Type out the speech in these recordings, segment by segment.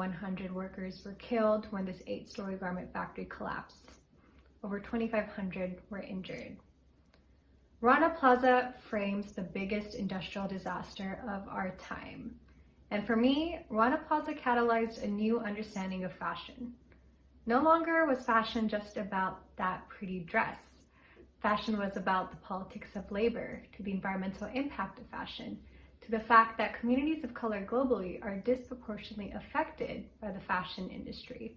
100 workers were killed when this 8-story garment factory collapsed. Over 2,500 were injured. Rana Plaza frames the biggest industrial disaster of our time. And for me, Rana Plaza catalyzed a new understanding of fashion. No longer was fashion just about that pretty dress. Fashion was about the politics of labor, to the environmental impact of fashion, to the fact that communities of color globally are disproportionately affected by the fashion industry.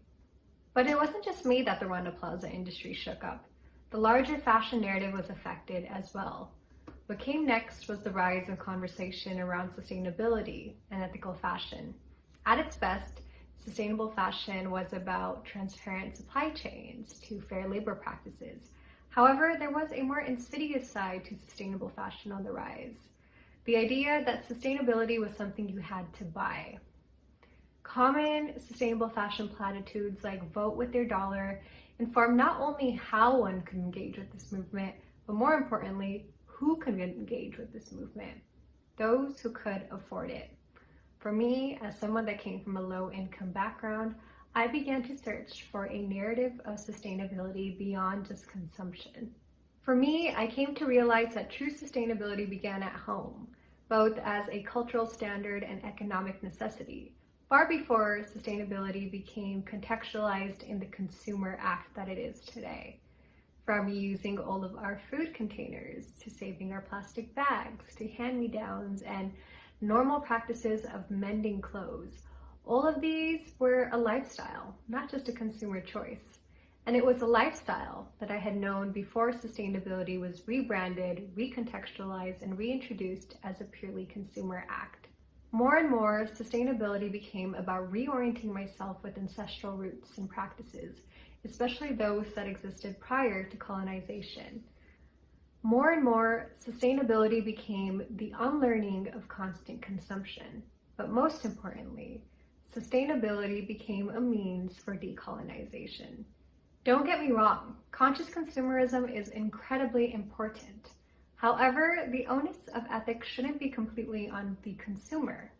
But it wasn't just me that the Rana Plaza industry shook up. The larger fashion narrative was affected as well. What came next was the rise of conversation around sustainability and ethical fashion. At its best, sustainable fashion was about transparent supply chains to fair labor practices. However, there was a more insidious side to sustainable fashion on the rise. The idea that sustainability was something you had to buy. Common sustainable fashion platitudes like vote with your dollar inform not only how one could engage with this movement, but more importantly, who could engage with this movement? Those who could afford it. For me, as someone that came from a low-income background, I began to search for a narrative of sustainability beyond just consumption. For me, I came to realize that true sustainability began at home, both as a cultural standard and economic necessity, far before sustainability became contextualized in the consumer act that it is today. From using all of our food containers, to saving our plastic bags, to hand-me-downs and normal practices of mending clothes, all of these were a lifestyle, not just a consumer choice. And it was a lifestyle that I had known before sustainability was rebranded, recontextualized, and reintroduced as a purely consumer act. More and more, sustainability became about reorienting myself with ancestral roots and practices, especially those that existed prior to colonization. More and more, sustainability became the unlearning of constant consumption. But most importantly, sustainability became a means for decolonization. Don't get me wrong, conscious consumerism is incredibly important. However, the onus of ethics shouldn't be completely on the consumer.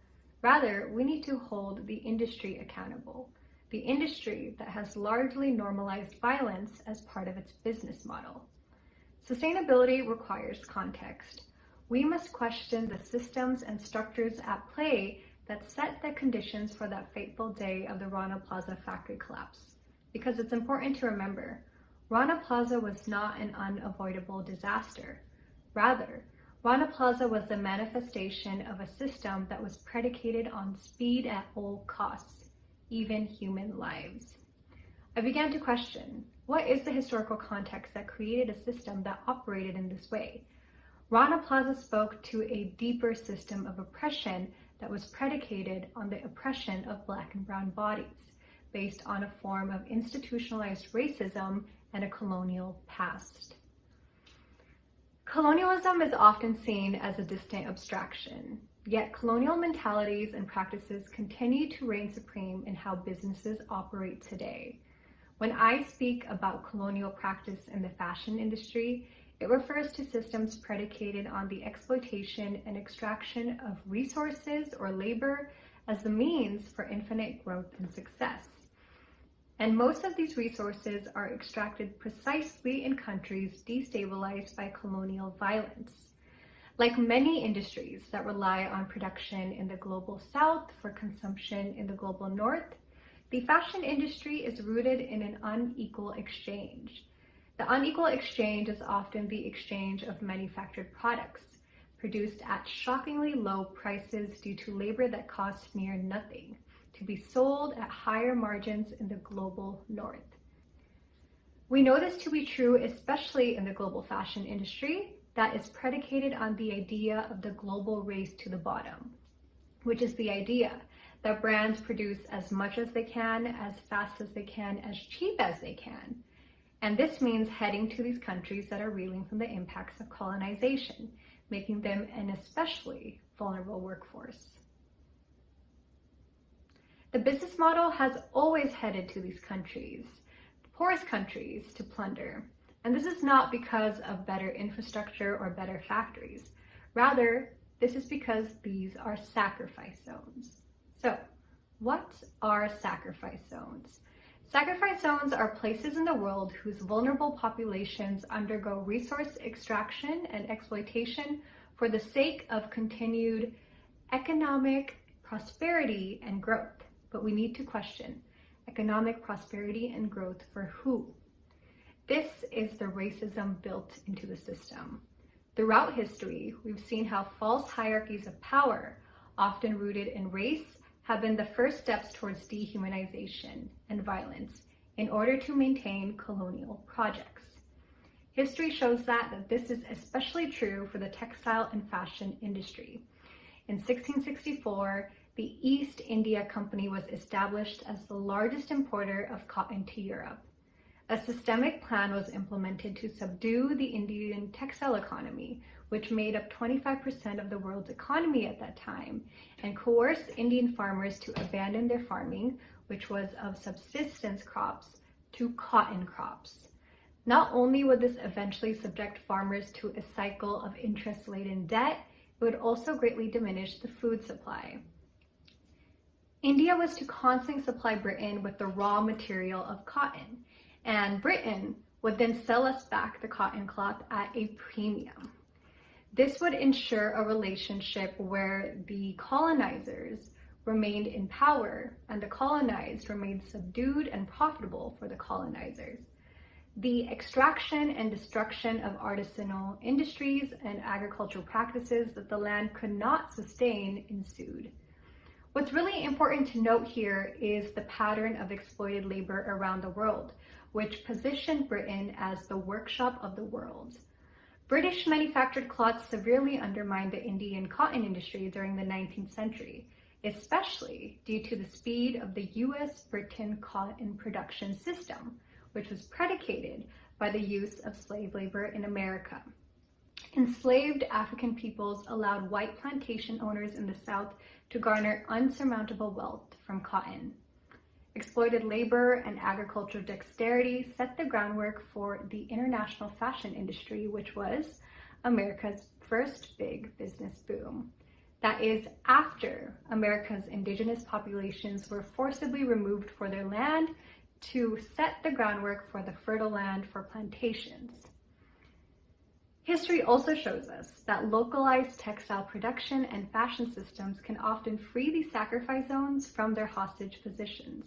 Rather, we need to hold the industry accountable. The industry that has largely normalized violence as part of its business model. Sustainability requires context. We must question the systems and structures at play that set the conditions for that fateful day of the Rana Plaza factory collapse. Because it's important to remember, Rana Plaza was not an unavoidable disaster. Rather, Rana Plaza was the manifestation of a system that was predicated on speed at all costs, even human lives. I began to question, what is the historical context that created a system that operated in this way? Rana Plaza spoke to a deeper system of oppression that was predicated on the oppression of Black and brown bodies, based on a form of institutionalized racism and a colonial past. Colonialism is often seen as a distant abstraction, yet colonial mentalities and practices continue to reign supreme in how businesses operate today. When I speak about colonial practice in the fashion industry, it refers to systems predicated on the exploitation and extraction of resources or labor as the means for infinite growth and success. And most of these resources are extracted precisely in countries destabilized by colonial violence. Like many industries that rely on production in the global south for consumption in the global north, the fashion industry is rooted in an unequal exchange. The unequal exchange is often the exchange of manufactured products, produced at shockingly low prices due to labor that costs near nothing, to be sold at higher margins in the global north. We know this to be true, especially in the global fashion industry that is predicated on the idea of the global race to the bottom, which is the idea that brands produce as much as they can, as fast as they can, as cheap as they can. And this means heading to these countries that are reeling from the impacts of colonization, making them an especially vulnerable workforce. The business model has always headed to these countries, the poorest countries, to plunder. And this is not because of better infrastructure or better factories. Rather, this is because these are sacrifice zones. So, What are sacrifice zones? Sacrifice zones are places in the world whose vulnerable populations undergo resource extraction and exploitation for the sake of continued economic prosperity and growth. But we need to question economic prosperity and growth for who? This is the racism built into the system. Throughout history, we've seen how false hierarchies of power, often rooted in race, have been the first steps towards dehumanization and violence in order to maintain colonial projects. History shows that this is especially true for the textile and fashion industry. In 1664, the East India Company was established as the largest importer of cotton to Europe. A systemic plan was implemented to subdue the Indian textile economy, which made up 25% of the world's economy at that time, and coerce Indian farmers to abandon their farming, which was of subsistence crops, to cotton crops. Not only would this eventually subject farmers to a cycle of interest-laden debt, it would also greatly diminish the food supply. India was to constantly supply Britain with the raw material of cotton, and Britain would then sell us back the cotton cloth at a premium. This would ensure a relationship where the colonizers remained in power and the colonized remained subdued and profitable for the colonizers. The extraction and destruction of artisanal industries and agricultural practices that the land could not sustain ensued. What's really important to note here is the pattern of exploited labor around the world, which positioned Britain as the workshop of the world. British manufactured cloth severely undermined the Indian cotton industry during the 19th century, especially due to the speed of the US-Britain cotton production system, which was predicated by the use of slave labor in America. Enslaved African peoples allowed white plantation owners in the South to garner unsurmountable wealth from cotton. Exploited labor and agricultural dexterity set the groundwork for the international fashion industry, which was America's first big business boom. That is, after America's indigenous populations were forcibly removed for their land to set the groundwork for the fertile land for plantations. History also shows us that localized textile production and fashion systems can often free these sacrifice zones from their hostage positions.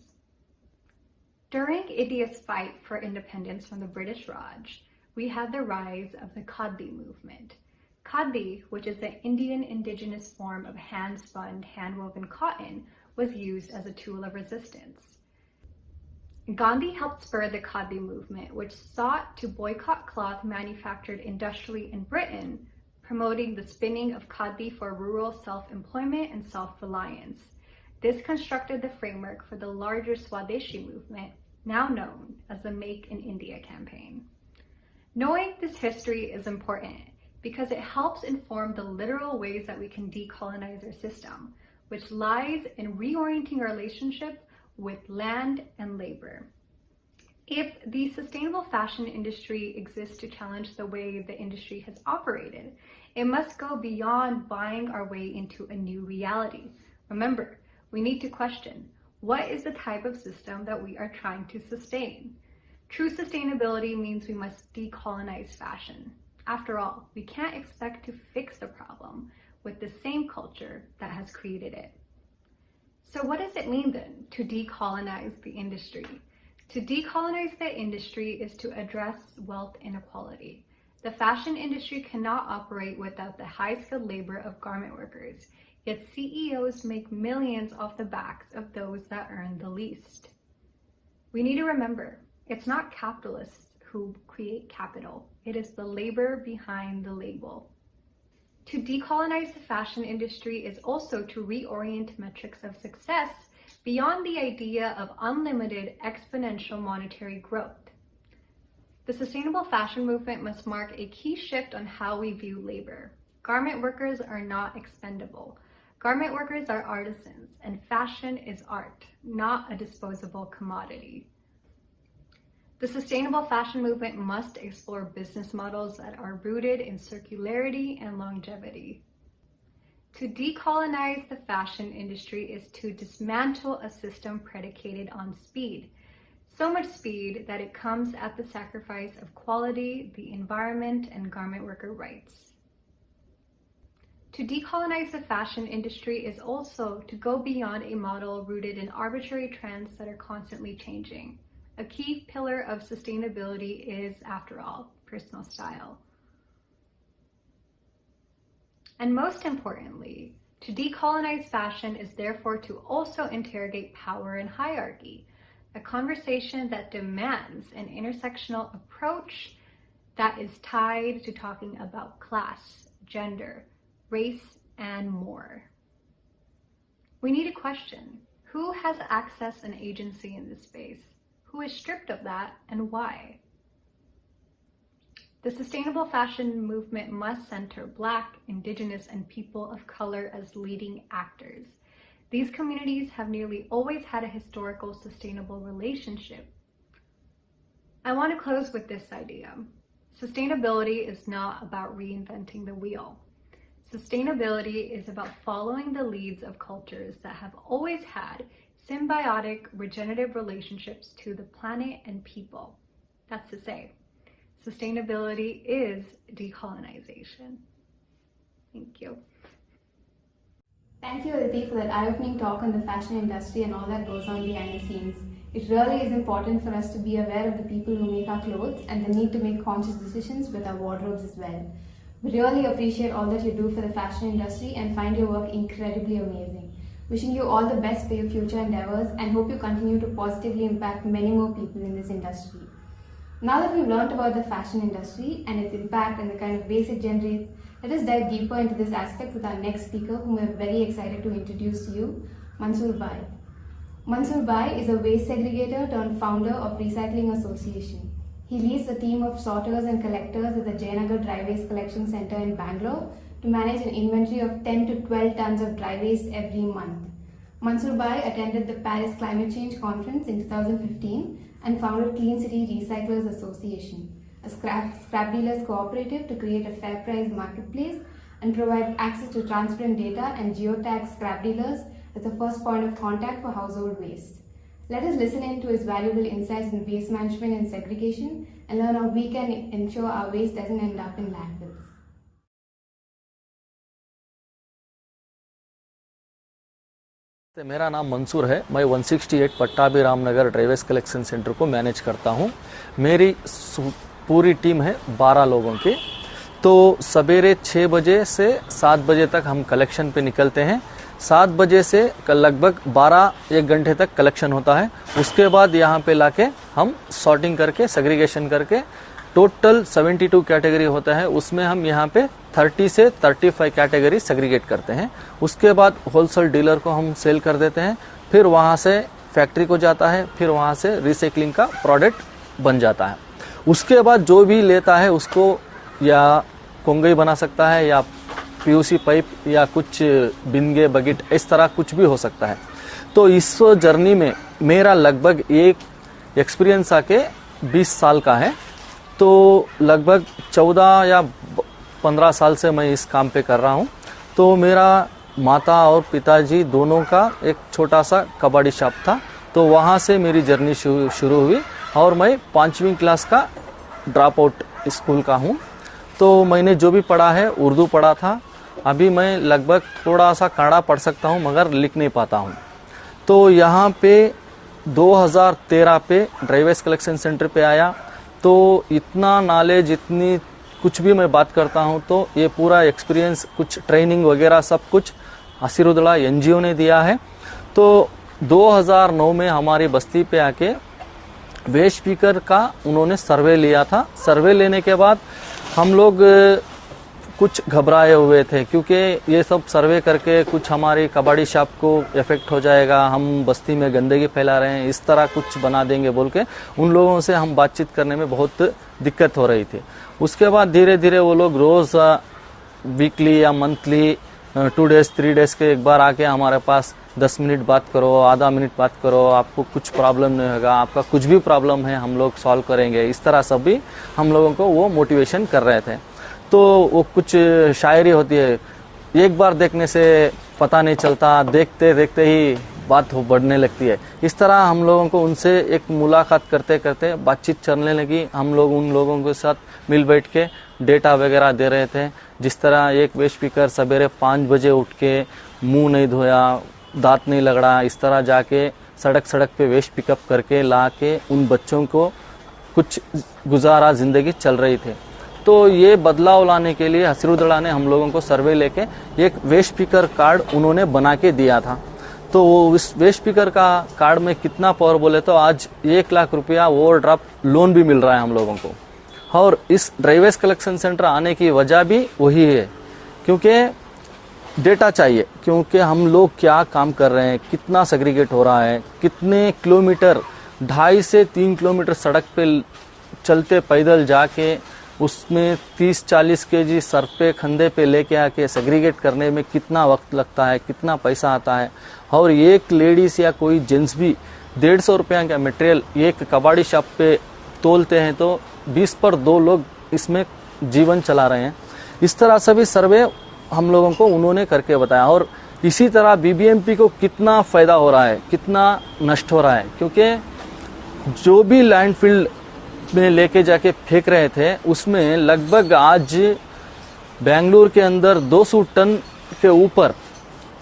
During India's fight for independence from the British Raj, we had the rise of the Khadi movement. Khadi, which is the Indian indigenous form of hand-spun, hand-woven cotton, was used as a tool of resistance. Gandhi helped spur the Khadi movement, which sought to boycott cloth manufactured industrially in Britain, promoting the spinning of Khadi for rural self-employment and self-reliance. This constructed the framework for the larger Swadeshi movement, now known as the Make in India campaign. Knowing this history is important because it helps inform the literal ways that we can decolonize our system, which lies in reorienting our relationship with land and labor. If the sustainable fashion industry exists to challenge the way the industry has operated, it must go beyond buying our way into a new reality. Remember, we need to question, what is the type of system that we are trying to sustain? True sustainability means we must decolonize fashion. After all, we can't expect to fix the problem with the same culture that has created it. So what does it mean then to decolonize the industry? To decolonize the industry is to address wealth inequality. The fashion industry cannot operate without the high-skilled labor of garment workers. Yet CEOs make millions off the backs of those that earn the least. We need to remember, it's not capitalists who create capital. It is the labor behind the label. To decolonize the fashion industry is also to reorient metrics of success beyond the idea of unlimited exponential monetary growth. The sustainable fashion movement must mark a key shift on how we view labor. Garment workers are not expendable. Garment workers are artisans, and fashion is art, not a disposable commodity. The sustainable fashion movement must explore business models that are rooted in circularity and longevity. To decolonize the fashion industry is to dismantle a system predicated on speed. So much speed that it comes at the sacrifice of quality, the environment, and garment worker rights. To decolonize the fashion industry is also to go beyond a model rooted in arbitrary trends that are constantly changing. A key pillar of sustainability is, after all, personal style. And most importantly, to decolonize fashion is therefore to also interrogate power and hierarchy, a conversation that demands an intersectional approach that is tied to talking about class, gender, race, and more. We need to question who has access and agency in this space, who is stripped of that, and why. The sustainable fashion movement must center Black, Indigenous, and people of color as leading actors. These communities have nearly always had a historical sustainable relationship. I want to close with this idea. Sustainability is not about reinventing the wheel. Sustainability is about following the leads of cultures that have always had symbiotic, regenerative relationships to the planet and people. That's to say, sustainability is decolonization. Thank you. Thank you, Aditi, for that eye-opening talk on the fashion industry and all that goes on behind the scenes. It really is important for us to be aware of the people who make our clothes and the need to make conscious decisions with our wardrobes as well. We really appreciate all that you do for the fashion industry and find your work incredibly amazing. Wishing you all the best for your future endeavors and hope you continue to positively impact many more people in this industry. Now that we've learned about the fashion industry and its impact and the kind of waste it generates, let us dive deeper into this aspect with our next speaker, whom we're very excited to introduce to you, Mansoor Gous. Mansoor Gous is a waste segregator turned founder of Recycling Association. He leads a team of sorters and collectors at the Jayanagar Dry Waste Collection Center in Bangalore to manage an inventory of 10 to 12 tons of dry waste every month. Mansoor Gous attended the Paris Climate Change Conference in 2015 and founded Clean City Recyclers Association, a scrap dealers cooperative to create a fair price marketplace and provide access to transparent data and geotag scrap dealers as the first point of contact for household waste. Let us listen in to his valuable insights in waste management and segregation and learn how we can ensure our waste doesn't end up in landfills. मेरा नाम मंसूर है। मैं 168 Pattabhi Ramnagar dry waste collection centre को manage करता हूं। मेरी पूरी team है 12 लोगों की। तो सवेरे 6 बजे से 7 बजे तक हम कलेक्शन पे निकलते हैं। 7 बजे से लगभग 12-1 घंटे तक कलेक्शन होता है। उसके बाद यहाँ पे लाके हम सॉर्टिंग करके सेग्रीगेशन करके टोटल 72 कैटेगरी होता है, उसमें हम यहाँ पे 30 से 35 कैटेगरी सेग्रीगेट करते हैं। उसके बाद होलसेल डीलर को हम सेल कर देते हैं, फिर वहाँ से फैक्ट्री को जाता है, फिर वहाँ से रिसाइकलिंग का प्रोडक्ट बन जाता है। उसके बाद जो भी लेता है उसको या कोंगई बना सकता है या पीयूसी पाइप या कुछ बिंगे बकेट, इस तरह कुछ भी हो सकता है। तो इस जर्नी में मेरा लगभग एक एक्सपीरियंस आके 20 साल का है। तो लगभग 14 या 15 साल से मैं इस काम पे कर रहा हूँ। तो मेरा माता और पिताजी दोनों का एक छोटा सा कबाड़ी शॉप था, तो वहाँ से मेरी जर्नी शुरू हुई और मैं 5वीं क्लास का ड्रॉप आउट स्कूल का हूँ। तो मैंने जो भी पढ़ा है उर्दू पढ़ा था। अभी मैं लगभग थोड़ा सा कन्नड़ा पढ़ सकता हूँ मगर लिख नहीं पाता हूँ। तो यहाँ पे 2013 पे ड्राई वेस्ट कलेक्शन सेंटर पे आया। तो इतना नॉलेज, इतनी कुछ भी मैं बात करता हूँ तो ये पूरा एक्सपीरियंस, कुछ ट्रेनिंग वगैरह सब कुछ आशीर्वाद एनजीओ ने दिया है। तो 2009 में हमारी बस्ती पे आके वेस्ट स्पीकर का उन्होंने सर्वे लिया था। सर्वे लेने के बाद हम लोग कुछ घबराए हुए थे, क्योंकि ये सब सर्वे करके कुछ हमारी कबाड़ी शॉप को इफेक्ट हो जाएगा, हम बस्ती में गंदगी फैला रहे हैं, इस तरह कुछ बना देंगे बोल के उन लोगों से हम बातचीत करने में बहुत दिक्कत हो रही थी। उसके बाद धीरे धीरे वो लोग रोज वीकली या मंथली 2 डेज 3 डेज के एक बार आके हमारे पास 10 मिनट बात करो, आधा मिनट बात करो, आपको कुछ प्रॉब्लम नहीं होगा, आपका कुछ भी प्रॉब्लम है हम लोग सॉल्व करेंगे, इस तरह सब भी हम लोगों को वो मोटिवेशन कर रहे थे। तो वो कुछ शायरी होती है, एक बार देखने से पता नहीं चलता, देखते देखते ही बात बढ़ने लगती है। इस तरह हम लोगों को उनसे एक मुलाकात करते करते बातचीत चलने लगी। हम लोग उन लोगों के साथ मिल बैठ के डेटा वगैरह दे रहे थे। जिस तरह एक वेस्ट स्पीकर सवेरे 5 बजे उठ के मुंह नहीं धोया, दांत नहीं लगड़ा, इस तरह जाके सड़क पे वेस्ट पिकअप करके ला के उन बच्चों को कुछ गुजारा जिंदगी चल रही थी। तो ये बदलाव लाने के लिए हसीरुद्दड़ा ने हम लोगों को सर्वे लेके एक वेस्ट स्पीकर कार्ड उन्होंने बना के दिया था। तो वो इस वेस्ट स्पीकर का कार्ड में कितना पावर बोले तो आज 1 लाख रुपया ओवरड्राफ्ट लोन भी मिल रहा है हम लोगों को। और इस ड्राई वेस्ट कलेक्शन सेंटर आने की वजह भी वही है, क्योंकि डेटा चाहिए, क्योंकि हम लोग क्या काम कर रहे हैं, कितना सेग्रीगेट हो रहा है, कितने किलोमीटर 2.5 से 3 किलोमीटर सड़क पे चलते पैदल जाके उसमें 30-40 केजी सर पे कंधे पे लेके आके सेग्रीगेट करने में कितना वक्त लगता है, कितना पैसा आता है। और एक लेडीज या कोई जेंट्स भी 150 रुपया का मटेरियल एक कबाड़ी शॉप पे तोलते हैं तो 20 पर 2 लोग इसमें जीवन चला रहे हैं। इस तरह से भी सर्वे हम लोगों को उन्होंने करके बताया। और इसी तरह बीबीएमपी को कितना फायदा हो रहा है, कितना नष्ट हो रहा है, क्योंकि जो भी लैंडफिल में लेके जाके फेंक रहे थे उसमें लगभग आज बेंगलुरु के अंदर 200 टन के ऊपर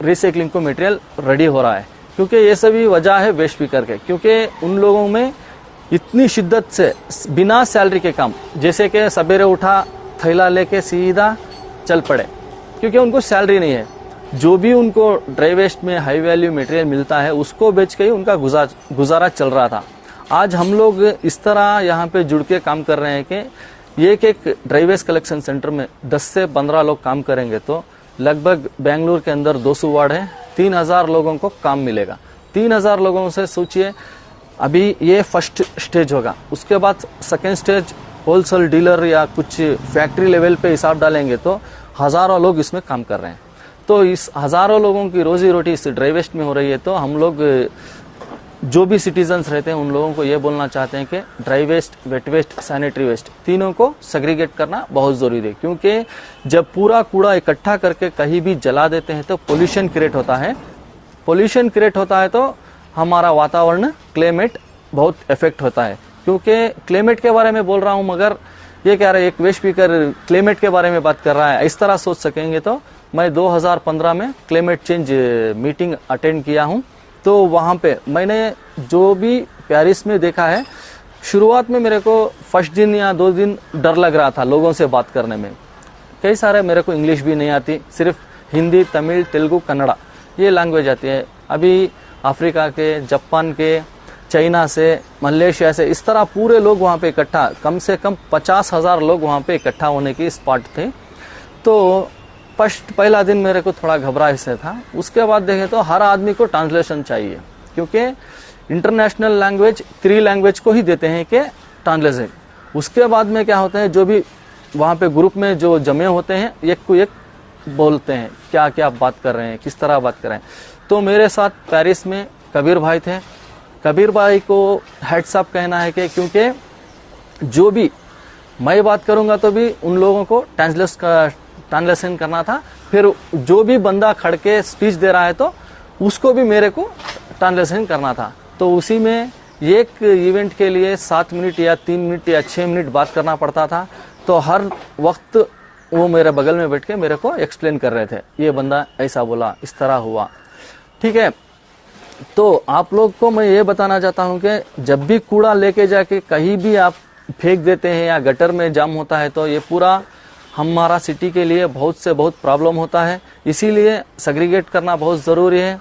रिसाइकलिंग को मटेरियल रेडी हो रहा है। क्योंकि ये सभी वजह है वेस्ट स्पीकर के, क्योंकि उन लोगों में इतनी शिद्दत से बिना सैलरी के काम, जैसे कि सवेरे उठा थैला लेके सीधा चल पड़े, क्योंकि उनको सैलरी नहीं है। जो भी उनको ड्राई वेस्ट में हाई वैल्यू मटेरियल मिलता है उसको बेच के ही उनका गुजारा चल रहा था। आज हम लोग इस तरह यहाँ पे जुड़ के काम कर रहे हैं कि एक ड्राई वेस्ट कलेक्शन सेंटर में 10 से 15 लोग काम करेंगे तो लगभग बेंगलुरु के अंदर 200 वार्ड है, 3000 लोगों को काम मिलेगा। 3000 लोगों से सोचिए, अभी ये फर्स्ट स्टेज होगा, उसके बाद सेकेंड स्टेज होलसेल डीलर या कुछ फैक्ट्री लेवल पे हिसाब डालेंगे तो हजारों लोग इसमें काम कर रहे हैं। तो इस हजारों लोगों की रोजी रोटी इस ड्राई वेस्ट में हो रही है। तो हम लोग जो भी सिटीजन्स रहते हैं उन लोगों को ये बोलना चाहते हैं कि dry waste, wet waste, sanitary waste तीनों को सेग्रीगेट करना बहुत जरूरी है। क्योंकि जब पूरा कूड़ा इकट्ठा करके कहीं भी जला देते हैं तो पोल्यूशन क्रिएट होता है। पोल्यूशन क्रिएट होता है तो हमारा वातावरण, क्लाइमेट बहुत इफेक्ट होता है। क्योंकि क्लाइमेट के बारे में बोल रहा हूँ मगर ये कह रहा है एक वेस्ट स्पीकर क्लाइमेट के बारे में बात कर रहा है, इस तरह सोच सकेंगे तो मैं 2015 में क्लाइमेट चेंज मीटिंग अटेंड किया हूँ। तो वहाँ पे मैंने जो भी पेरिस में देखा है, शुरुआत में मेरे को फर्स्ट दिन या 2 दिन डर लग रहा था लोगों से बात करने में। कई सारे मेरे को इंग्लिश भी नहीं आती, सिर्फ हिंदी, तमिल, तेलुगु, कन्नड़ा ये लैंग्वेज आती है। अभी अफ्रीका के, जापान के, चाइना से, मलेशिया से, इस तरह पूरे लोग वहाँ पे इकट्ठा, कम से कम 50,000 लोग वहाँ पे इकट्ठा होने की स्पॉट थे। तो पहला दिन मेरे को थोड़ा घबराहट से था। उसके बाद देखें तो हर आदमी को ट्रांसलेशन चाहिए, क्योंकि इंटरनेशनल लैंग्वेज 3 लैंग्वेज को ही देते हैं कि ट्रांसलेशन। उसके बाद में क्या होता है, जो भी वहाँ पे ग्रुप में जो जमे होते हैं एक को एक बोलते हैं क्या क्या बात कर रहे हैं, किस तरह बात कर रहे हैं। तो मेरे साथ पेरिस में कबीर भाई थे। कबीर भाई को हेड्स अप कहना है कि क्योंकि जो भी मैं बात करूंगा तो भी उन लोगों को ट्रांसलेशन करना था, फिर जो भी बंदा खड़ के स्पीच दे रहा है तो उसको भी मेरे को ट्रांसलेशन करना था। तो उसी में एक इवेंट के लिए 7 मिनट या 3 मिनट या 6 मिनट बात करना पड़ता था। तो हर वक्त वो मेरे बगल में बैठ के मेरे को एक्सप्लेन कर रहे थे, ये बंदा ऐसा बोला, इस तरह हुआ। ठीक है, तो आप लोग को मैं ये बताना चाहता हूँ कि जब भी कूड़ा लेके जाके कहीं भी आप फेंक देते हैं या गटर में जाम होता है तो ये पूरा हमारा सिटी के लिए बहुत से बहुत प्रॉब्लम होता है। इसीलिए सेग्रीगेट करना बहुत ज़रूरी है।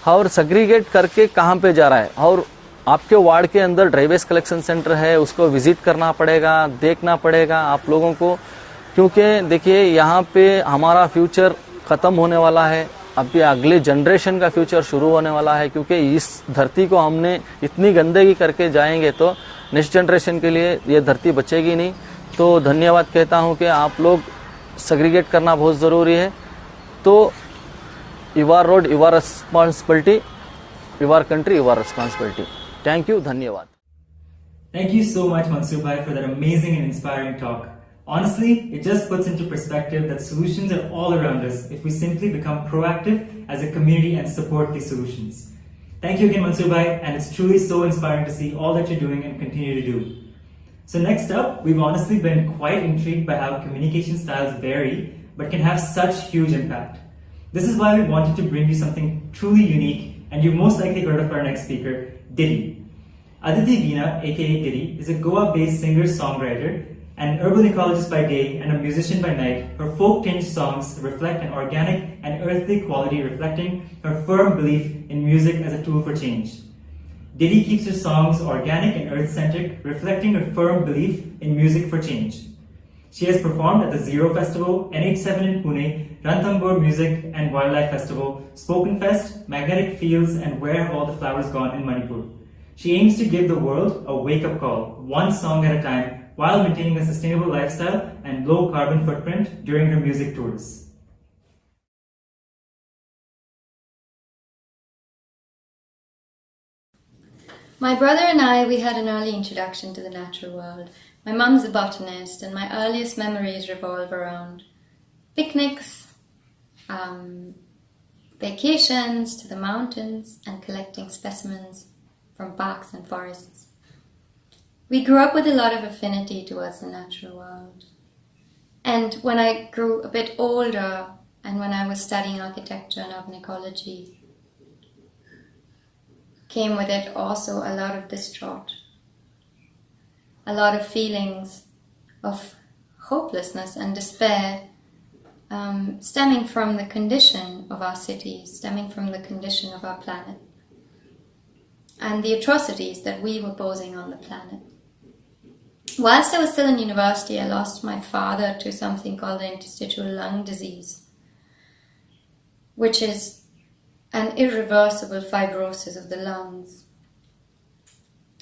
और सेग्रीगेट करके कहाँ पे जा रहा है, और आपके वार्ड के अंदर ड्राई वेस्ट कलेक्शन सेंटर है, उसको विजिट करना पड़ेगा, देखना पड़ेगा आप लोगों को। क्योंकि देखिए यहाँ पे हमारा फ्यूचर ख़त्म होने वाला है, अभी अगले जनरेशन का फ्यूचर शुरू होने वाला है। क्योंकि इस धरती को हमने इतनी गंदगी करके जाएंगे तो नेक्स्ट जनरेशन के लिए ये धरती बचेगी नहीं। तो धन्यवाद कहता हूँ कि आप लोग सेग्रीगेट करना बहुत ज़रूरी है। तो your road your responsibility, your country your responsibility. Thank you, धन्यवाद। Thank you so much, Mansoor bhai, for that amazing and inspiring talk. Honestly, it just puts into perspective that solutions are all around us if we simply become proactive as a community and support these solutions. Thank you again, Mansoor Bhai, and it's truly so inspiring to see all that you're doing and continue to do. So next up, we've honestly been quite intrigued by how communication styles vary but can have such huge impact. This is why we wanted to bring you something truly unique, and you've most likely heard of our next speaker, Ditty. Aditi Veena, aka Ditty, is a Goa-based singer-songwriter and an urban ecologist by day and a musician by night. Her folk-tinged songs reflect an organic and earthly quality, reflecting her firm belief in music as a tool for change. Ditty keeps her songs organic and earth-centric, reflecting her firm belief in music for change. She has performed at the Zero Festival, NH7 in Pune, Ranthambore Music and Wildlife Festival, Spoken Fest, Magnetic Fields, and Where Have All the Flowers Gone in Manipur. She aims to give the world a wake-up call, one song at a time, while maintaining a sustainable lifestyle and low carbon footprint during her music tours. My brother and I, we had an early introduction to the natural world. My mum's a botanist, and my earliest memories revolve around picnics, vacations to the mountains, and collecting specimens from parks and forests. We grew up with a lot of affinity towards the natural world. And when I grew a bit older, and when I was studying architecture and urban ecology, came with it also a lot of distraught, a lot of feelings of hopelessness and despair, stemming from the condition of our cities, stemming from the condition of our planet, and the atrocities that we were posing on the planet. Whilst I was still in university, I lost my father to something called interstitial lung disease, which is an irreversible fibrosis of the lungs.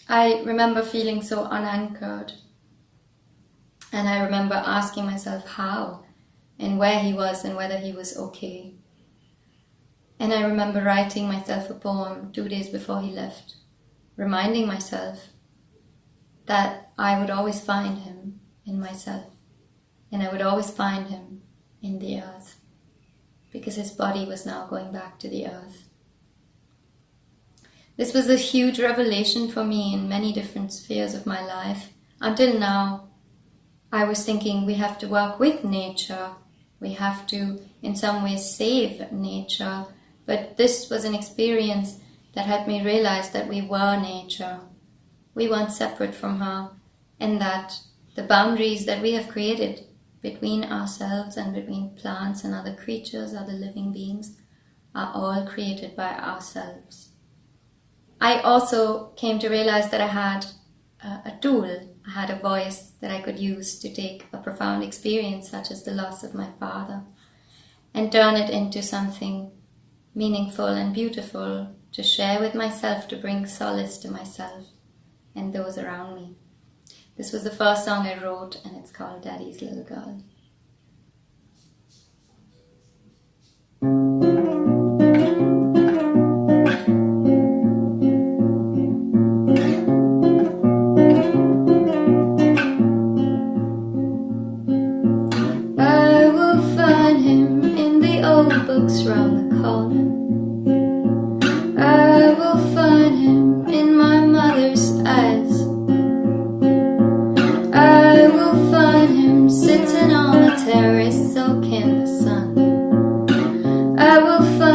I remember feeling so unanchored, and I remember asking myself how and where he was and whether he was okay. And I remember writing myself a poem 2 days before he left, reminding myself that I would always find him in myself, and I would always find him in the earth, because his body was now going back to the earth. This was a huge revelation for me in many different spheres of my life. Until now, I was thinking we have to work with nature, we have to in some ways save nature, but this was an experience that had me realize that we were nature. We weren't separate from her, and that the boundaries that we have created between ourselves and between plants and other creatures, other living beings, are all created by ourselves. I also came to realize that I had a tool, I had a voice that I could use to take a profound experience such as the loss of my father and turn it into something meaningful and beautiful to share with myself, to bring solace to myself and those around me. This was the first song I wrote, and it's called Daddy's Little Girl. I will find him in the old books round the corner. I will find him in my mother's eyes. I will find him sitting on a terrace soaking the sun. I will find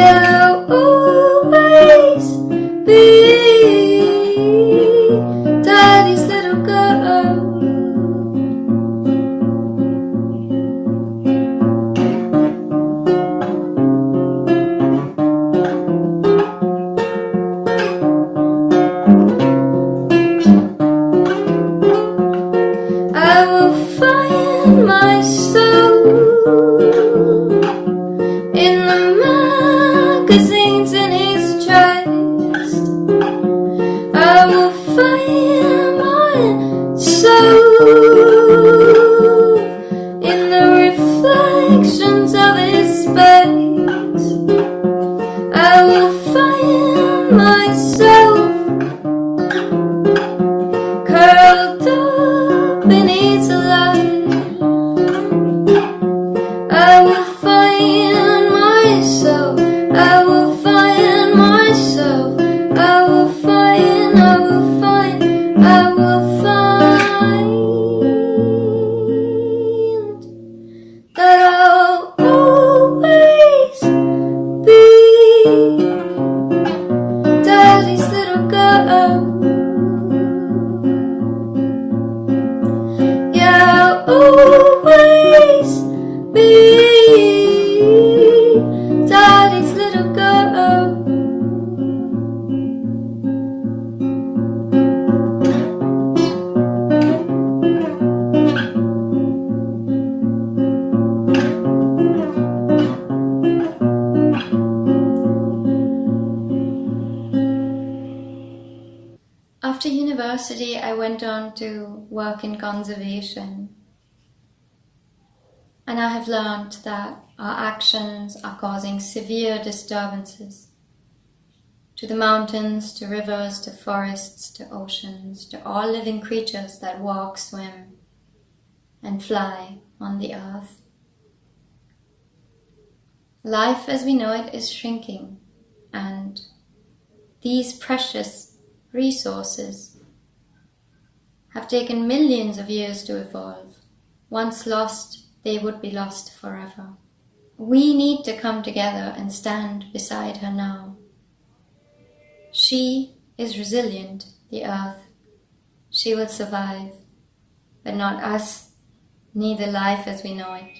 You'll always be Daddy's little girl. I will find myself in the magazines in his chest. I will find myself in the reflections of his face. I will find myself curled up beneath the light. I will find myself. I will find myself. I will find, I will find, I will find that I'll always be Daddy's little girl. Yeah, I'll always be Daddy's little girl. After university, I went on to work in conservation. And I have learned that our actions are causing severe disturbances to the mountains, to rivers, to forests, to oceans, to all living creatures that walk, swim, and fly on the earth. Life as we know it is shrinking, and these precious resources have taken millions of years to evolve. Once lost, they would be lost forever. We need to come together and stand beside her now. She is resilient, the earth. She will survive, but not us, neither life as we know it.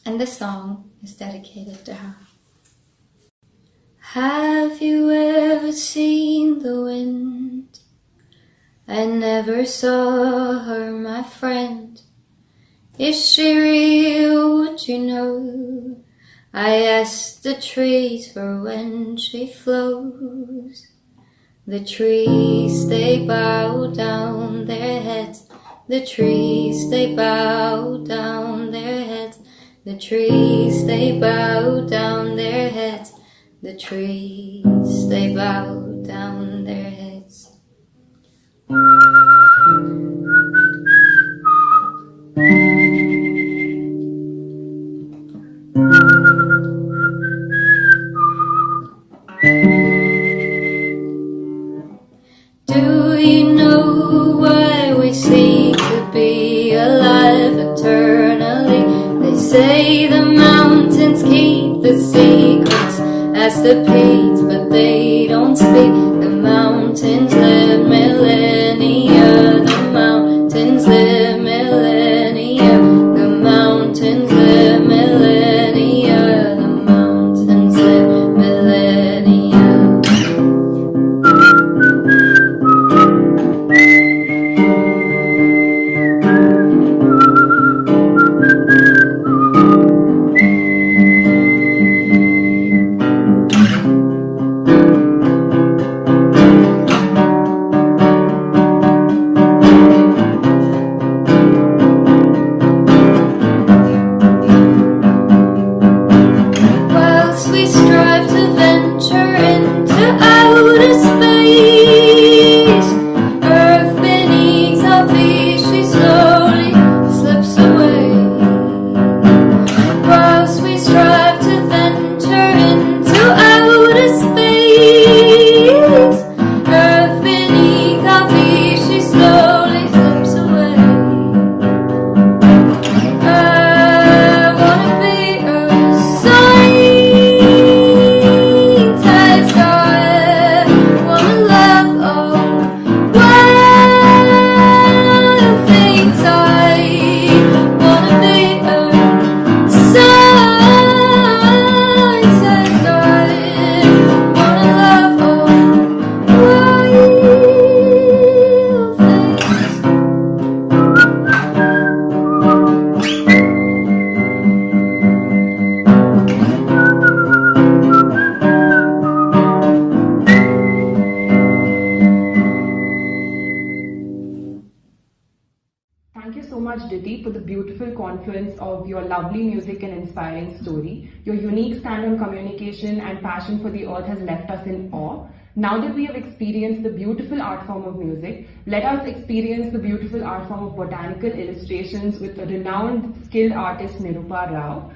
And this song is dedicated to her. Have you ever seen the wind? I never saw her, my friend. Is she real? Would you know? I asked the trees for when she flows. The trees, they bow down their heads. The trees, they bow down their heads. The trees, they bow down their heads. The trees, they bow down their heads. Do you know why we seek to be alive eternally? They say the mountains keep the secrets as the peaks, but they don't speak. The mountains live millennia. The mountains live millennia. The mountains live millennia. The mountains live millennia. for the beautiful confluence of your lovely music and inspiring story. Your unique stand on communication and passion for the earth has left us in awe. Now that we have experienced the beautiful art form of music, let us experience the beautiful art form of botanical illustrations with the renowned skilled artist Nirupa Rao.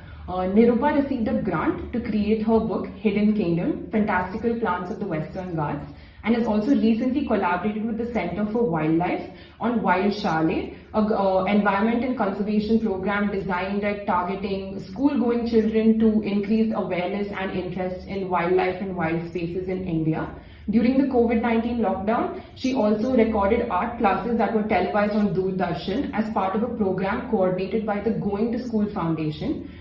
Nirupa received a grant to create her book Hidden Kingdom, Fantastical Plants of the Western Ghats, and has also recently collaborated with the Center for Wildlife on Wild Charlotte, an environment and conservation program designed at targeting school-going children to increase awareness and interest in wildlife and wild spaces in India. During the COVID-19 lockdown, she also recorded art classes that were televised on Doordarshan as part of a program coordinated by the Going to School Foundation.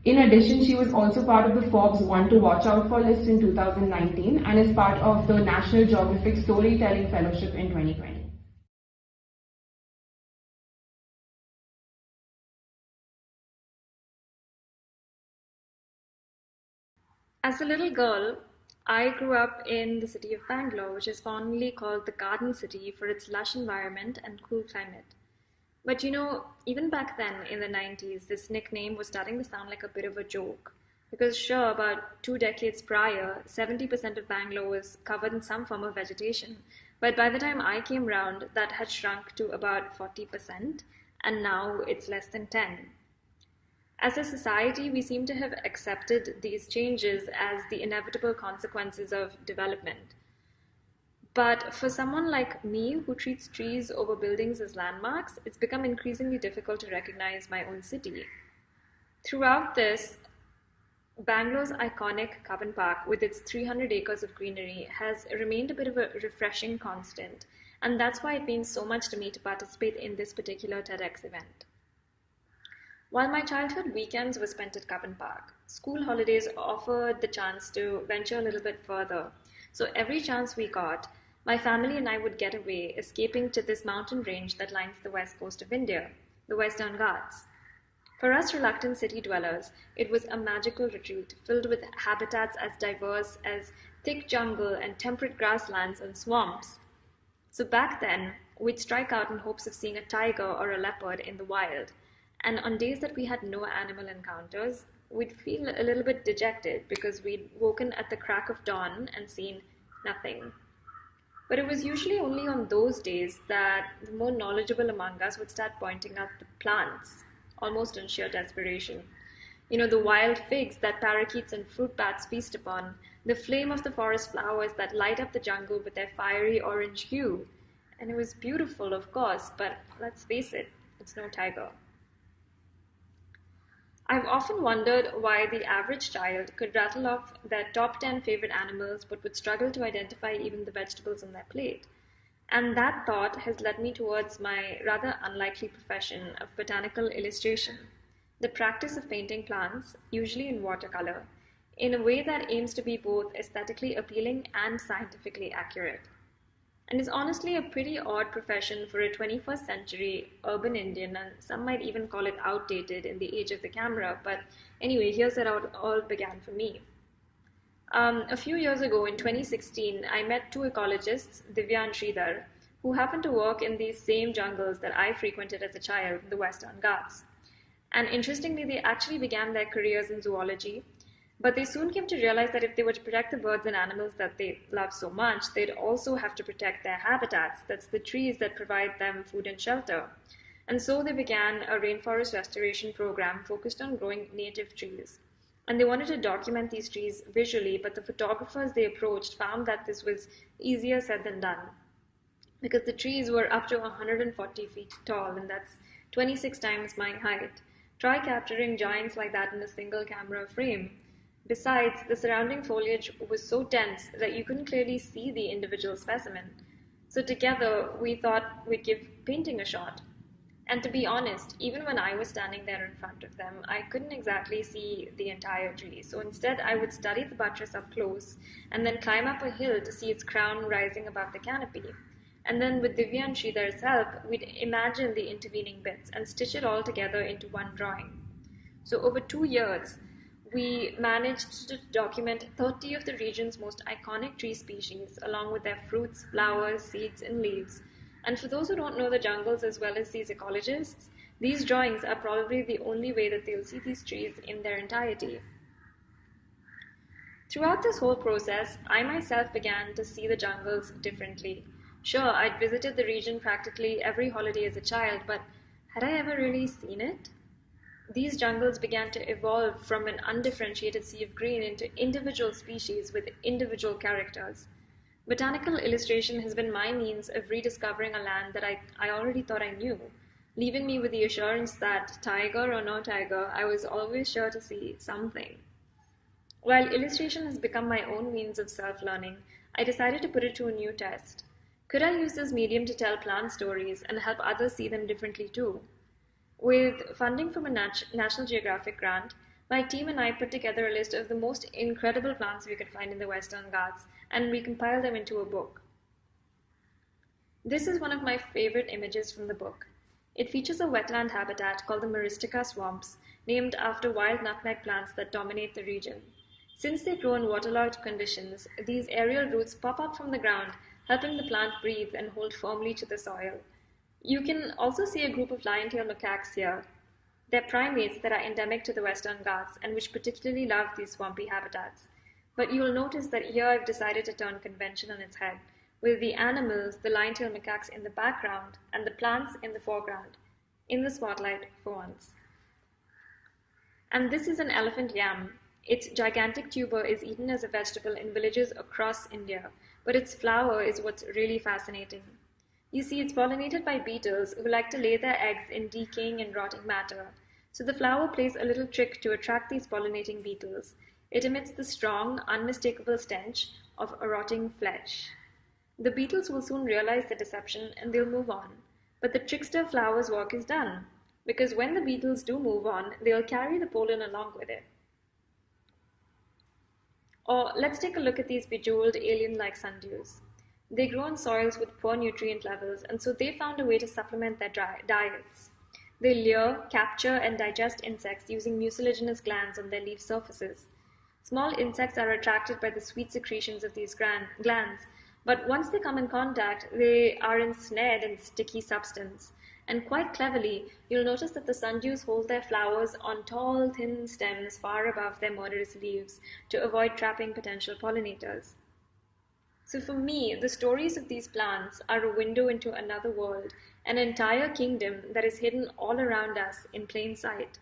In addition, she was also part of the Forbes One to Watch Out For list in 2019 and is part of the National Geographic Storytelling Fellowship in 2020. As a little girl, I grew up in the city of Bangalore, which is fondly called the Garden City for its lush environment and cool climate. But you know, even back then in the 90s, this nickname was starting to sound like a bit of a joke. Because sure, about 2 decades prior, 70% of Bangalore was covered in some form of vegetation. But by the time I came round, that had shrunk to about 40%, and now it's less than 10. As a society, we seem to have accepted these changes as the inevitable consequences of development. But for someone like me who treats trees over buildings as landmarks, it's become increasingly difficult to recognize my own city. Throughout this, Bangalore's iconic Cubbon Park, with its 300 acres of greenery, has remained a bit of a refreshing constant, and that's why it means so much to me to participate in this particular TEDx event. While my childhood weekends were spent at Cubbon Park, school holidays offered the chance to venture a little bit further. So every chance we got, my family and I would get away, escaping to this mountain range that lines the west coast of India, the Western Ghats. For us reluctant city dwellers, it was a magical retreat filled with habitats as diverse as thick jungle and temperate grasslands and swamps. So back then, we'd strike out in hopes of seeing a tiger or a leopard in the wild. And on days that we had no animal encounters, we'd feel a little bit dejected because we'd woken at the crack of dawn and seen nothing. But it was usually only on those days that the more knowledgeable among us would start pointing out the plants, almost in sheer desperation. You know, the wild figs that parakeets and fruit bats feast upon, the flame of the forest flowers that light up the jungle with their fiery orange hue. And it was beautiful, of course, but let's face it, it's no tiger. I've often wondered why the average child could rattle off their top 10 favorite animals but would struggle to identify even the vegetables on their plate. And that thought has led me towards my rather unlikely profession of botanical illustration, the practice of painting plants, usually in watercolor, in a way that aims to be both aesthetically appealing and scientifically accurate. And is honestly a pretty odd profession for a 21st century urban Indian, and some might even call it outdated in the age of the camera, but anyway, here's how it all began for me. A few years ago, in 2016, I met 2 ecologists, Divya and Sridhar, who happened to work in these same jungles that I frequented as a child in the Western Ghats. And interestingly, they actually began their careers in zoology, but they soon came to realize that if they were to protect the birds and animals that they love so much, they'd also have to protect their habitats. That's the trees that provide them food and shelter. And so they began a rainforest restoration program focused on growing native trees. And they wanted to document these trees visually, but the photographers they approached found that this was easier said than done, because the trees were up to 140 feet tall, and that's 26 times my height. Try capturing giants like that in a single camera frame. Besides, the surrounding foliage was so dense that you couldn't clearly see the individual specimen. So together, we thought we'd give painting a shot. And to be honest, even when I was standing there in front of them, I couldn't exactly see the entire tree. So instead, I would study the buttress up close and then climb up a hill to see its crown rising above the canopy. And then with Divya and Sridhar's help, we'd imagine the intervening bits and stitch it all together into one drawing. So over 2 years, we managed to document 30 of the region's most iconic tree species, along with their fruits, flowers, seeds, and leaves. And for those who don't know the jungles as well as these ecologists, These drawings are probably the only way that they'll see these trees in their entirety. Throughout this whole process, I myself began to see the jungles differently. Sure, I'd visited the region practically every holiday as a child, but had I ever really seen it? These jungles began to evolve from an undifferentiated sea of green into individual species with individual characters. Botanical illustration has been my means of rediscovering a land that I already thought I knew, leaving me with the assurance that, tiger or no tiger, I was always sure to see something. While illustration has become my own means of self-learning, I decided to put it to a new test. Could I use this medium to tell plant stories and help others see them differently too? With funding from a National Geographic grant, my team and I put together a list of the most incredible plants we could find in the Western Ghats, and we compiled them into a book. This is one of my favorite images from the book. It features a wetland habitat called the Myristica swamps, named after wild nutmeg plants that dominate the region. Since they grow in waterlogged conditions, these aerial roots pop up from the ground, helping the plant breathe and hold firmly to the soil. You can also see a group of lion-tailed macaques here. They're primates that are endemic to the Western Ghats and which particularly love these swampy habitats. But you'll notice that here I've decided to turn convention on its head, with the animals, the lion-tailed macaques in the background and the plants in the foreground, in the spotlight for once. And this is an elephant yam. Its gigantic tuber is eaten as a vegetable in villages across India, but its flower is what's really fascinating. You see, it's pollinated by beetles who like to lay their eggs in decaying and rotting matter. So the flower plays a little trick to attract these pollinating beetles. It emits the strong, unmistakable stench of rotting flesh. The beetles will soon realize the deception and they'll move on. But the trickster flower's work is done, because when the beetles do move on, they'll carry the pollen along with it. Or let's take a look at these bejeweled alien-like sundews. They grow in soils with poor nutrient levels, and so they found a way to supplement their diets. They lure, capture, and digest insects using mucilaginous glands on their leaf surfaces. Small insects are attracted by the sweet secretions of these glands, but once they come in contact, they are ensnared in sticky substance. And quite cleverly, you'll notice that the sundews hold their flowers on tall, thin stems far above their murderous leaves to avoid trapping potential pollinators. So for me, the stories of these plants are a window into another world, an entire kingdom that is hidden all around us in plain sight.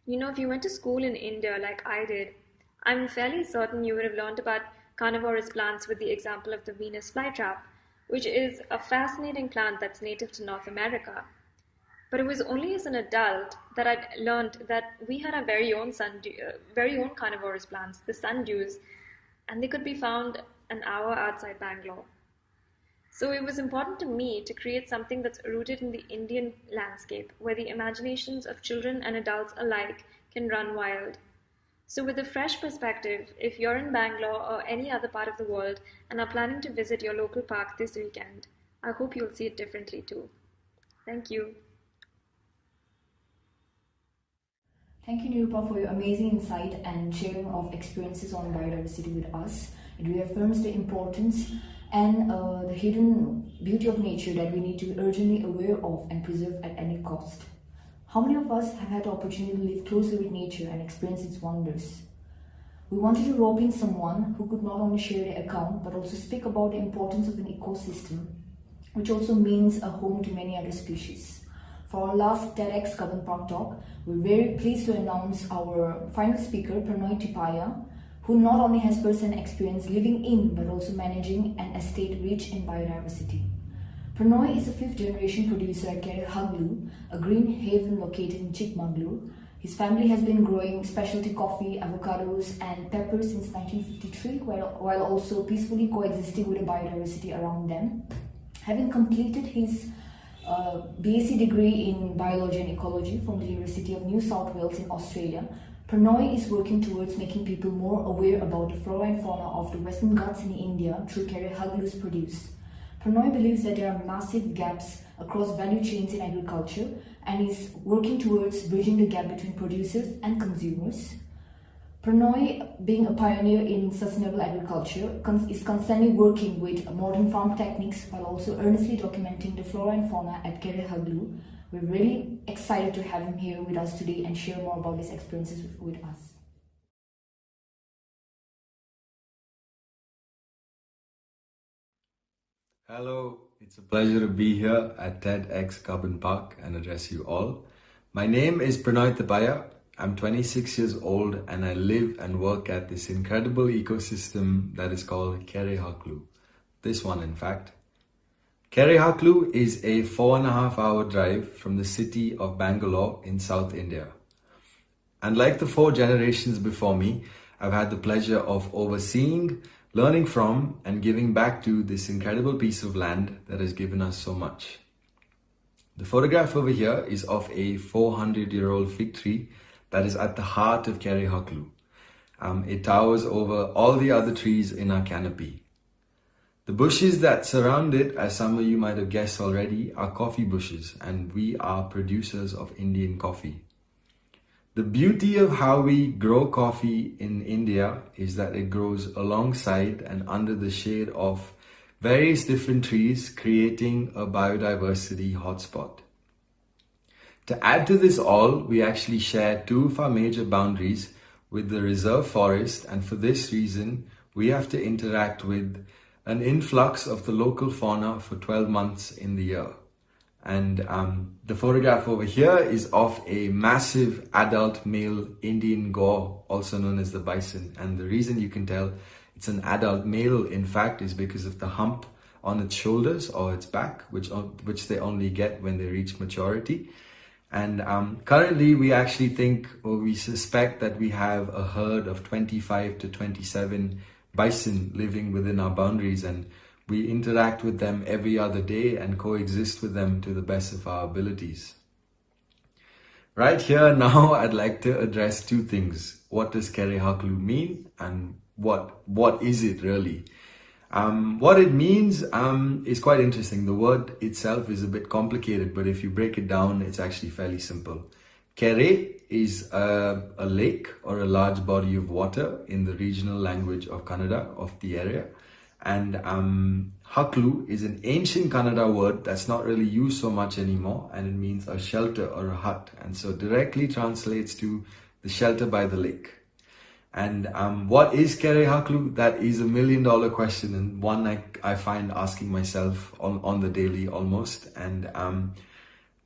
You know, if you went to school in India like I did, I'm fairly certain you would have learned about carnivorous plants with the example of the Venus flytrap, which is a fascinating plant that's native to North America. But it was only as an adult that I'd learned that we had our very own carnivorous plants, the sundews, and they could be found an hour outside Bangalore. So it was important to me to create something that's rooted in the Indian landscape, where the imaginations of children and adults alike can run wild. So with a fresh perspective, if you're in Bangalore or any other part of the world and are planning to visit your local park this weekend, I hope you'll see it differently too. Thank you. Thank you, Nirupa, for your amazing insight and sharing of experiences on biodiversity with us. It reaffirms the importance and the hidden beauty of nature that we need to be urgently aware of and preserve at any cost. How many of us have had the opportunity to live closely with nature and experience its wonders? We wanted to rope in someone who could not only share their account but also speak about the importance of an ecosystem, which also means a home to many other species. For our last TEDxCubbonPark talk, we're very pleased to announce our final speaker, Pranoy Thipaiah, who not only has personal experience living in but also managing an estate rich in biodiversity. Pranoy is a fifth-generation producer at Kerehaglu, a green haven located in Chikmagalur. His family has been growing specialty coffee, avocados and peppers since 1953, while also peacefully coexisting with the biodiversity around them. Having completed his BSc degree in Biology and Ecology from the University of New South Wales in Australia, Pranoy is working towards making people more aware about the flora and fauna of the Western Ghats in India through Kerehaglu's produce. Pranoy believes that there are massive gaps across value chains in agriculture and is working towards bridging the gap between producers and consumers. Pranoy, being a pioneer in sustainable agriculture, is constantly working with modern farm techniques while also earnestly documenting the flora and fauna at Kerehaglu, We're really excited to have him here with us today and share more about his experiences with us. Hello, it's a pleasure to be here at TEDxCubbonPark and address you all. My name is Pranoy Thipaiah. I'm 26 years old and I live and work at this incredible ecosystem that is called Kerehaklu. This one, in fact. Kerehaklu is a 4.5-hour drive from the city of Bangalore in South India. And like the 4 generations before me, I've had the pleasure of overseeing, learning from, and giving back to this incredible piece of land that has given us so much. The photograph over here is of a 400-year-old fig tree that is at the heart of Kerehaklu. It towers over all the other trees in our canopy. The bushes that surround it, as some of you might have guessed already, are coffee bushes, and we are producers of Indian coffee. The beauty of how we grow coffee in India is that it grows alongside and under the shade of various different trees, creating a biodiversity hotspot. To add to this all, we actually share 2 of our major boundaries with the reserve forest, and for this reason, we have to interact with an influx of the local fauna for 12 months in the year. And the photograph over here is of a massive adult male Indian gaur, also known as the bison. And the reason you can tell it's an adult male, in fact, is because of the hump on its shoulders or its back, which they only get when they reach maturity. And currently we actually think, or we suspect, that we have a herd of 25 to 27 bison living within our boundaries, and we interact with them every other day and coexist with them to the best of our abilities. Right here now, I'd like to address 2 things. What does Kerehaklu mean, and what is it really? What it means is quite interesting. The word itself is a bit complicated, but if you break it down, it's actually fairly simple. Kere is a lake or a large body of water in the regional language of Kannada, of the area. And Haklu is an ancient Kannada word that's not really used so much anymore, and it means a shelter or a hut, and so directly translates to the shelter by the lake. And what is Kerehaklu? That is $1 million question, and one I find asking myself on the daily almost. And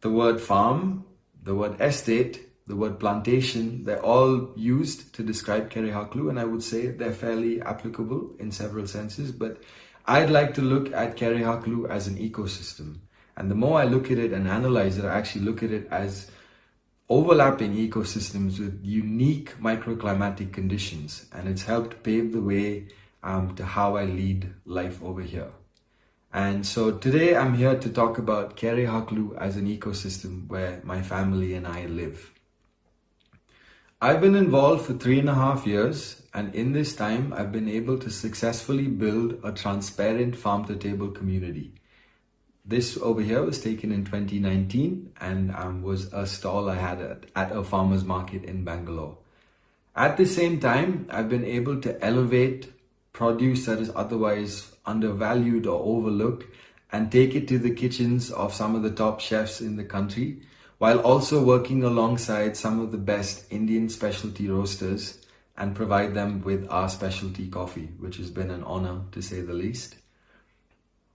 the word farm, the word estate, the word plantation, they're all used to describe Kerehaklu, and I would say they're fairly applicable in several senses. But I'd like to look at Kerehaklu as an ecosystem. And the more I look at it and analyze it, I actually look at it as overlapping ecosystems with unique microclimatic conditions, and it's helped pave the way to how I lead life over here. And so today I'm here to talk about Kerehaklu as an ecosystem where my family and I live. I've been involved for 3.5 years, and in this time I've been able to successfully build a transparent farm-to-table community. This over here was taken in 2019 and was a stall I had at a farmer's market in Bangalore. At the same time, I've been able to elevate produce that is otherwise undervalued or overlooked and take it to the kitchens of some of the top chefs in the country, while also working alongside some of the best Indian specialty roasters and provide them with our specialty coffee, which has been an honor to say the least.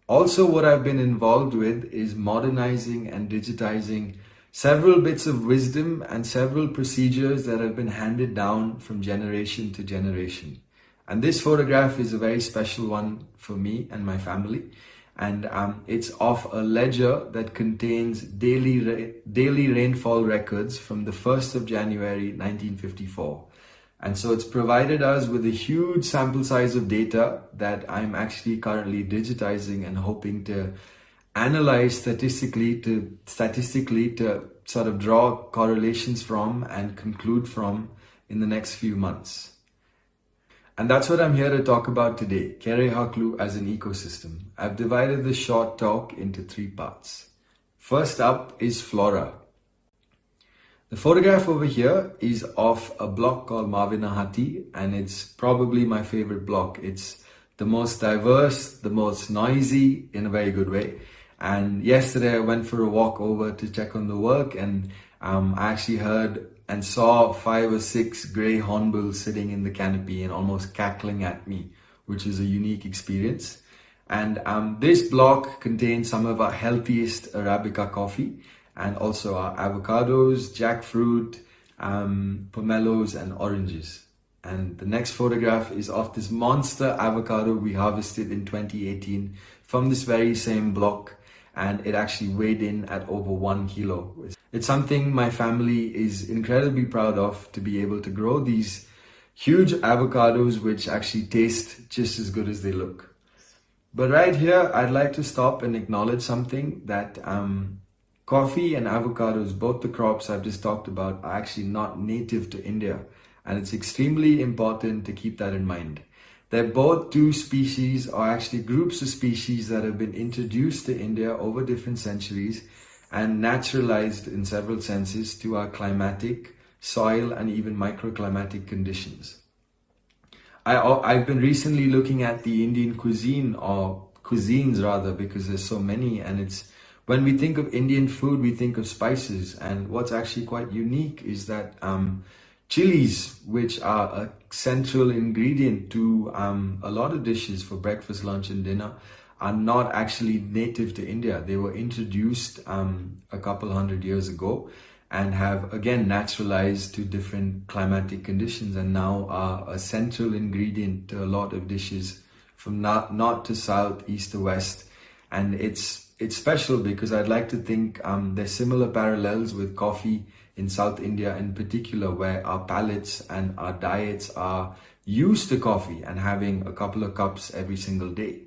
Also, what I've been involved with is modernizing and digitizing several bits of wisdom and several procedures that have been handed down from generation to generation. And this photograph is a very special one for me and my family. And it's of a ledger that contains daily rainfall records from the 1st of January 1954. And so it's provided us with a huge sample size of data that I'm actually currently digitizing and hoping to analyze statistically to sort of draw correlations from and conclude from in the next few months. And that's what I'm here to talk about today, Kerehaklu as an ecosystem. I've divided this short talk into 3 parts. First up is flora. The photograph over here is of a block called Mavinahati, and it's probably my favorite block. It's the most diverse, the most noisy in a very good way. And yesterday I went for a walk over to check on the work, and I actually heard and saw 5 or 6 grey hornbills sitting in the canopy and almost cackling at me, which is a unique experience. And this block contains some of our healthiest Arabica coffee, and also our avocados, jackfruit, pomelos and oranges. And the next photograph is of this monster avocado we harvested in 2018 from this very same block, and it actually weighed in at over 1 kilo. It's something my family is incredibly proud of, to be able to grow these huge avocados which actually taste just as good as they look. But right here, I'd like to stop and acknowledge something, that coffee and avocados, both the crops I've just talked about, are actually not native to India. And it's extremely important to keep that in mind. They're both 2 species, or actually groups of species, that have been introduced to India over different centuries and naturalized in several senses to our climatic, soil and even microclimatic conditions. I've been recently looking at the Indian cuisine, or cuisines rather, because there's so many, and it's, when we think of Indian food, we think of spices, and what's actually quite unique is that chilies, which are a central ingredient to a lot of dishes for breakfast, lunch and dinner, are not actually native to India. They were introduced a couple hundred years ago and have again naturalized to different climatic conditions, and now are a central ingredient to a lot of dishes from north to south, east to west. And it's special because I'd like to think there's similar parallels with coffee in South India in particular, where our palates and our diets are used to coffee and having a couple of cups every single day.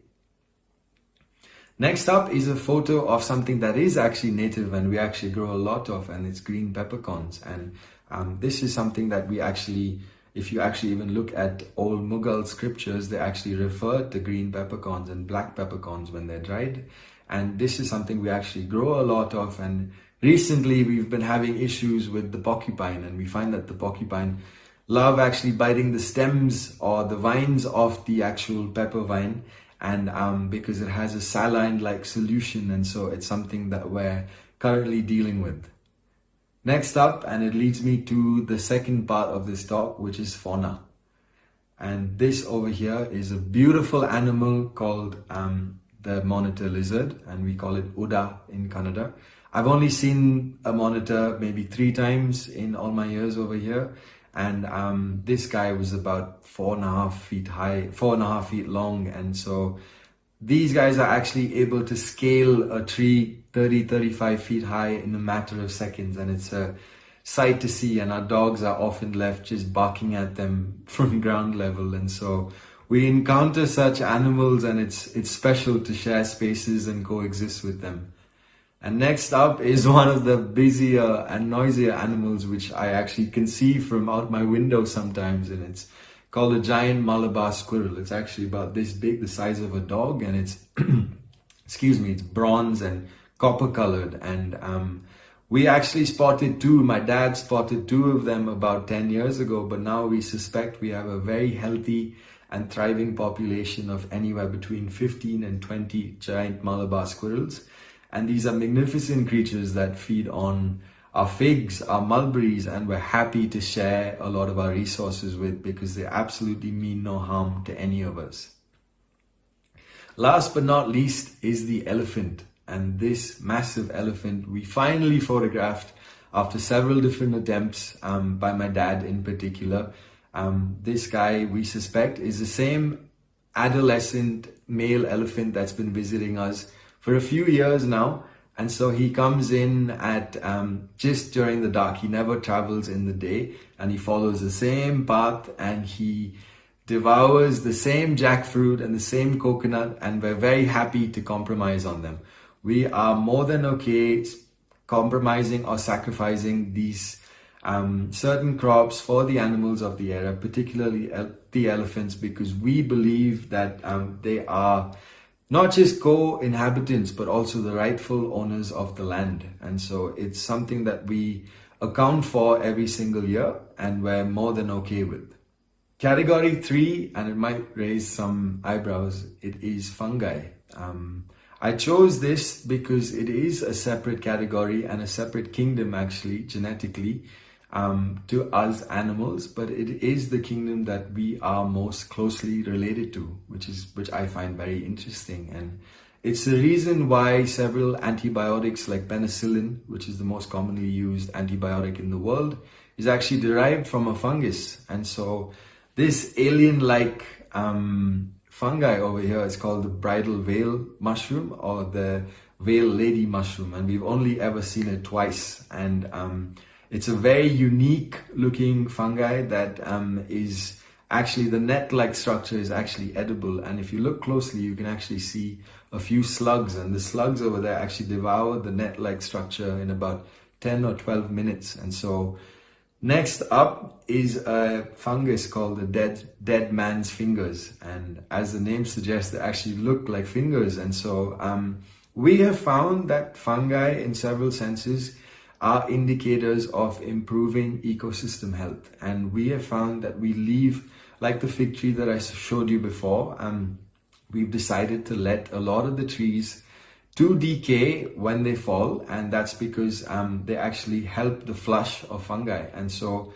Next up is a photo of something that is actually native and we actually grow a lot of, and it's green peppercorns. And this is something that we actually, if you actually even look at old Mughal scriptures, they actually refer to green peppercorns and black peppercorns when they're dried. And this is something we actually grow a lot of, and recently we've been having issues with the porcupine, and we find that the porcupine love actually biting the stems or the vines of the actual pepper vine, and because it has a saline-like solution, and so it's something that we're currently dealing with. Next up, and it leads me to the second part of this talk, which is fauna. And this over here is a beautiful animal called the monitor lizard, and we call it Uda in Kannada. I've only seen a monitor maybe 3 times in all my years over here, and this guy was about 4.5 feet high, 4.5 feet long, and so these guys are actually able to scale a tree 30-35 feet high in a matter of seconds, and it's a sight to see. And our dogs are often left just barking at them from ground level, and so we encounter such animals, and it's special to share spaces and coexist with them. And next up is one of the busier and noisier animals which I actually can see from out my window sometimes, and it's called a giant Malabar squirrel. It's actually about this big, the size of a dog, and it's excuse me, it's bronze and copper colored. And we actually spotted 2. My dad spotted 2 of them about 10 years ago, but now we suspect we have a very healthy and thriving population of anywhere between 15 and 20 giant Malabar squirrels. And these are magnificent creatures that feed on our figs, our mulberries, and we're happy to share a lot of our resources with, because they absolutely mean no harm to any of us. Last but not least is the elephant. And this massive elephant we finally photographed after several different attempts by my dad in particular. This guy, we suspect, is the same adolescent male elephant that's been visiting us for a few years now, and so he comes in at just during the dark. He never travels in the day, and he follows the same path, and he devours the same jackfruit and the same coconut, and we're very happy to compromise on them. We are more than okay compromising or sacrificing these certain crops for the animals of the area, particularly the elephants, because we believe that they are not just co-inhabitants, but also the rightful owners of the land. And so it's something that we account for every single year, and we're more than okay with. Category 3, and it might raise some eyebrows, it is fungi. I chose this because it is a separate category and a separate kingdom actually, genetically, to us animals, but it is the kingdom that we are most closely related to, which I find very interesting. And it's the reason why several antibiotics like penicillin, which is the most commonly used antibiotic in the world, is actually derived from a fungus. And so this alien-like fungi over here is called the bridal veil mushroom or the veil lady mushroom, and we've only ever seen it twice. And it's a very unique looking fungi that is actually, the net-like structure is actually edible, and if you look closely you can actually see a few slugs, and the slugs over there actually devour the net-like structure in about 10 or 12 minutes. And so next up is a fungus called the dead man's fingers, and as the name suggests, they actually look like fingers. And so we have found that fungi in several senses are indicators of improving ecosystem health, and we have found that we leave, like the fig tree that I showed you before, we've decided to let a lot of the trees to decay when they fall, and that's because they actually help the flush of fungi. And so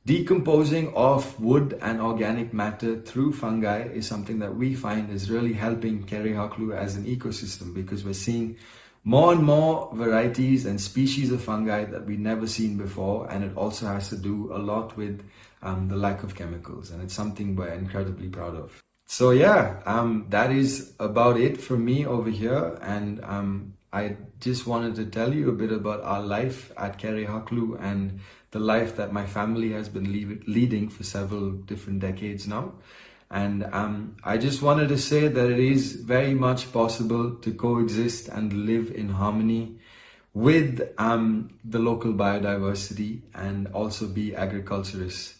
decomposing of wood and organic matter through fungi is something that we find is really helping Kerehaklu as an ecosystem, because we're seeing more and more varieties and species of fungi that we've never seen before, and it also has to do a lot with the lack of chemicals, and it's something we're incredibly proud of. So yeah, that is about it for me over here, and I just wanted to tell you a bit about our life at Kerehaklu and the life that my family has been leading for several different decades now. And I just wanted to say that it is very much possible to coexist and live in harmony with the local biodiversity and also be agriculturists.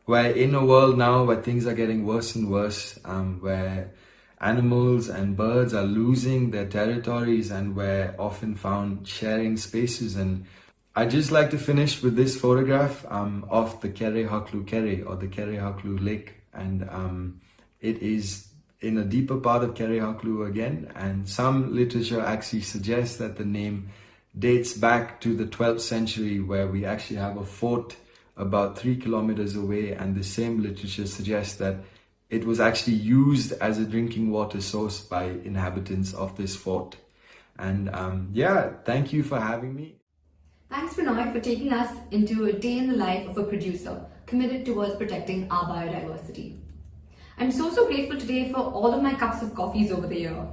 We're in a world now where things are getting worse and worse, where animals and birds are losing their territories, and we're often found sharing spaces. And I'd just like to finish with this photograph of the Kerehaklu Kere, or the Kerehaklu Lake. And it is in a deeper part of Kerehaklu again, and some literature actually suggests that the name dates back to the 12th century, where we actually have a fort about 3 kilometers away, and the same literature suggests that it was actually used as a drinking water source by inhabitants of this fort. And yeah, thank you for having me. Thanks, Pranoy, for taking us into a day in the life of a producer committed towards protecting our biodiversity. I'm so grateful today for all of my cups of coffees over the year.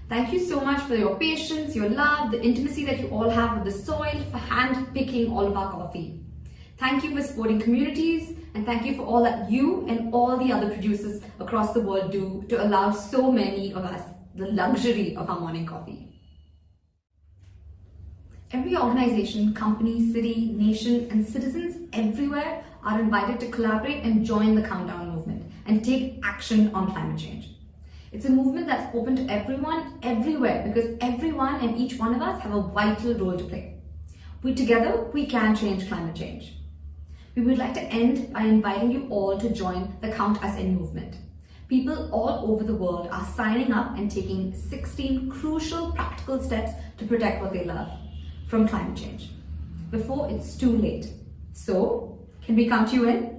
Thank you so much for your patience, your love, the intimacy that you all have with the soil, for hand picking all of our coffee. Thank you for supporting communities, and thank you for all that you and all the other producers across the world do to allow so many of us the luxury of our morning coffee. Every organization, company, city, nation, and citizens everywhere are invited to collaborate and join the Countdown movement and take action on climate change. It's a movement that's open to everyone, everywhere, because everyone and each one of us have a vital role to play. Together, we can change climate change. We would like to end by inviting you all to join the Count Us In movement. People all over the world are signing up and taking 16 crucial practical steps to protect what they love from climate change before it's too late. So, can we count you in?